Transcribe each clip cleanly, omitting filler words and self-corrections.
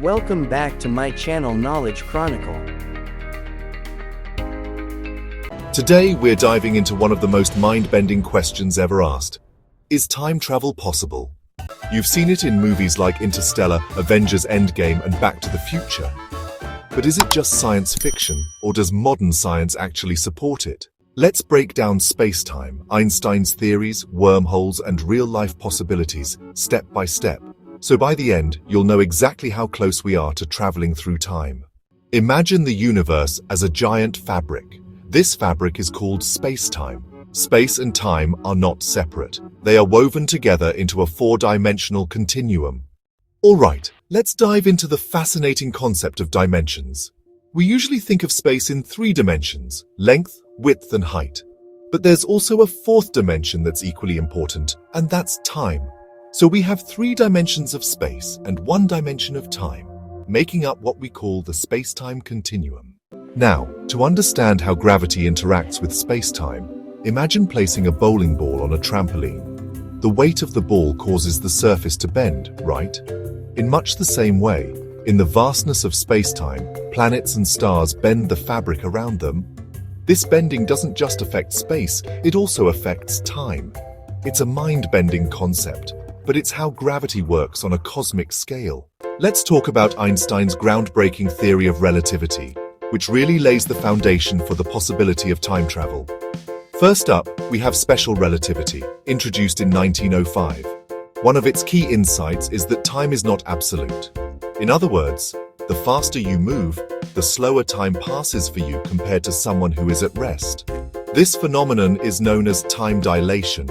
Welcome back to my channel Knowledge Chronicle. Today we're diving into one of the most mind-bending questions ever asked. Is time travel possible? You've seen it in movies like Interstellar, Avengers Endgame, and Back to the Future. But is it just science fiction, or does modern science actually support it? Let's break down space-time, Einstein's theories, wormholes, and real-life possibilities, step by step. So by the end, you'll know exactly how close we are to traveling through time. Imagine the universe as a giant fabric. This fabric is called space-time. Space and time are not separate. They are woven together into a four-dimensional continuum. Alright, let's dive into the fascinating concept of dimensions. We usually think of space in three dimensions: length, width, and height. But there's also a fourth dimension that's equally important, and that's time. So we have three dimensions of space and one dimension of time, making up what we call the space-time continuum. Now, to understand how gravity interacts with space-time, imagine placing a bowling ball on a trampoline. The weight of the ball causes the surface to bend, right? In much the same way, in the vastness of space-time, planets and stars bend the fabric around them. This bending doesn't just affect space, it also affects time. It's a mind-bending concept, but it's how gravity works on a cosmic scale. Let's talk about Einstein's groundbreaking theory of relativity, which really lays the foundation for the possibility of time travel. First up, we have special relativity, introduced in 1905. One of its key insights is that time is not absolute. In other words, the faster you move, the slower time passes for you compared to someone who is at rest. This phenomenon is known as time dilation,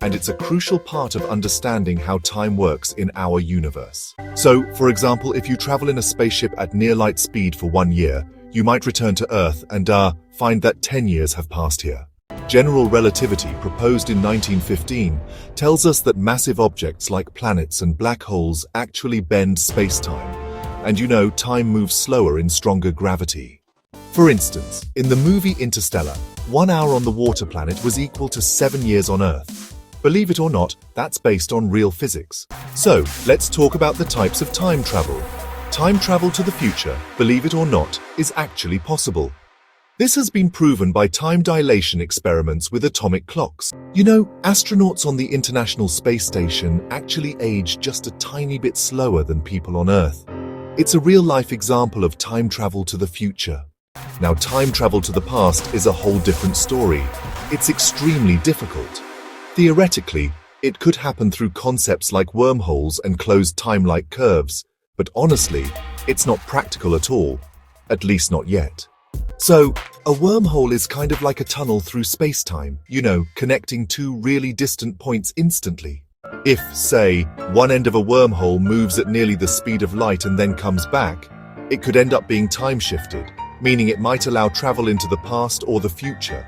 and it's a crucial part of understanding how time works in our universe. So, for example, if you travel in a spaceship at near light speed for 1 year, you might return to Earth and find that 10 years have passed here. General relativity, proposed in 1915, tells us that massive objects like planets and black holes actually bend space-time. And time moves slower in stronger gravity. For instance, in the movie Interstellar, 1 hour on the water planet was equal to 7 years on Earth. Believe it or not, that's based on real physics. So, let's talk about the types of time travel. Time travel to the future, believe it or not, is actually possible. This has been proven by time dilation experiments with atomic clocks. Astronauts on the International Space Station actually age just a tiny bit slower than people on Earth. It's a real-life example of time travel to the future. Now, time travel to the past is a whole different story. It's extremely difficult. Theoretically, it could happen through concepts like wormholes and closed time-like curves, but honestly, it's not practical at all, at least not yet. So, a wormhole is kind of like a tunnel through space-time, connecting two really distant points instantly. If, say, one end of a wormhole moves at nearly the speed of light and then comes back, it could end up being time-shifted, meaning it might allow travel into the past or the future.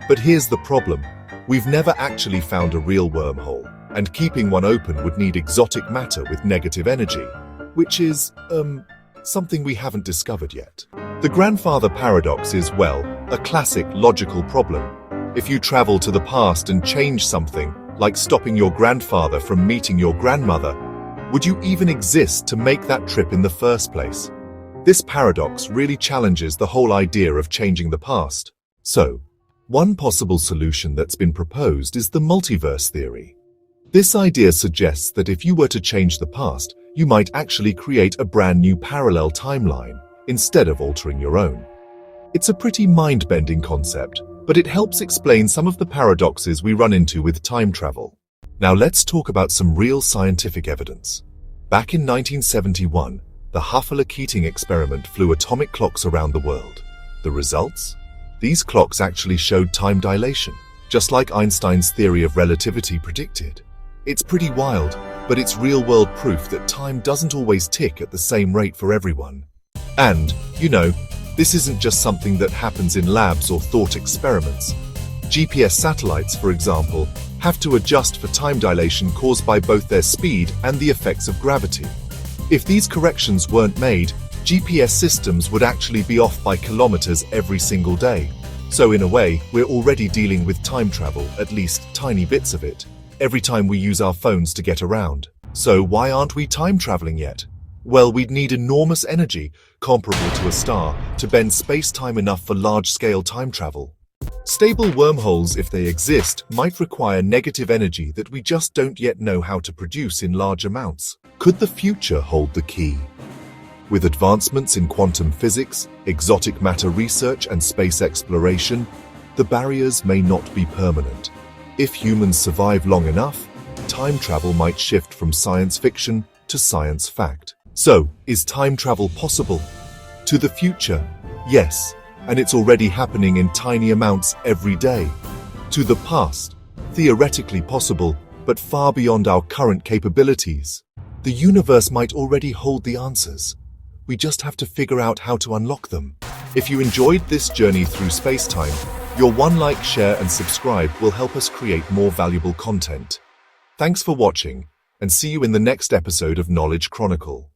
But here's the problem. We've never actually found a real wormhole, and keeping one open would need exotic matter with negative energy, which is, something we haven't discovered yet. The grandfather paradox is, a classic logical problem. If you travel to the past and change something, like stopping your grandfather from meeting your grandmother, would you even exist to make that trip in the first place? This paradox really challenges the whole idea of changing the past. So, one possible solution that's been proposed is the multiverse theory. This idea suggests that if you were to change the past, you might actually create a brand new parallel timeline, instead of altering your own. It's a pretty mind-bending concept, but it helps explain some of the paradoxes we run into with time travel. Now let's talk about some real scientific evidence. Back in 1971, the Huffaler-Keating experiment flew atomic clocks around the world. The results? These clocks actually showed time dilation, just like Einstein's theory of relativity predicted. It's pretty wild, but it's real-world proof that time doesn't always tick at the same rate for everyone. And, this isn't just something that happens in labs or thought experiments. GPS satellites, for example, have to adjust for time dilation caused by both their speed and the effects of gravity. If these corrections weren't made, GPS systems would actually be off by kilometers every single day. So in a way, we're already dealing with time travel, at least tiny bits of it, every time we use our phones to get around. So why aren't we time traveling yet? Well, we'd need enormous energy, comparable to a star, to bend space-time enough for large-scale time travel. Stable wormholes, if they exist, might require negative energy that we just don't yet know how to produce in large amounts. Could the future hold the key? With advancements in quantum physics, exotic matter research, and space exploration, the barriers may not be permanent. If humans survive long enough, time travel might shift from science fiction to science fact. So, is time travel possible? To the future, yes, and it's already happening in tiny amounts every day. To the past, theoretically possible, but far beyond our current capabilities. The universe might already hold the answers. We just have to figure out how to unlock them. If you enjoyed this journey through space-time, your one like, share, and subscribe will help us create more valuable content. Thanks for watching, and see you in the next episode of Knowledge Chronicle.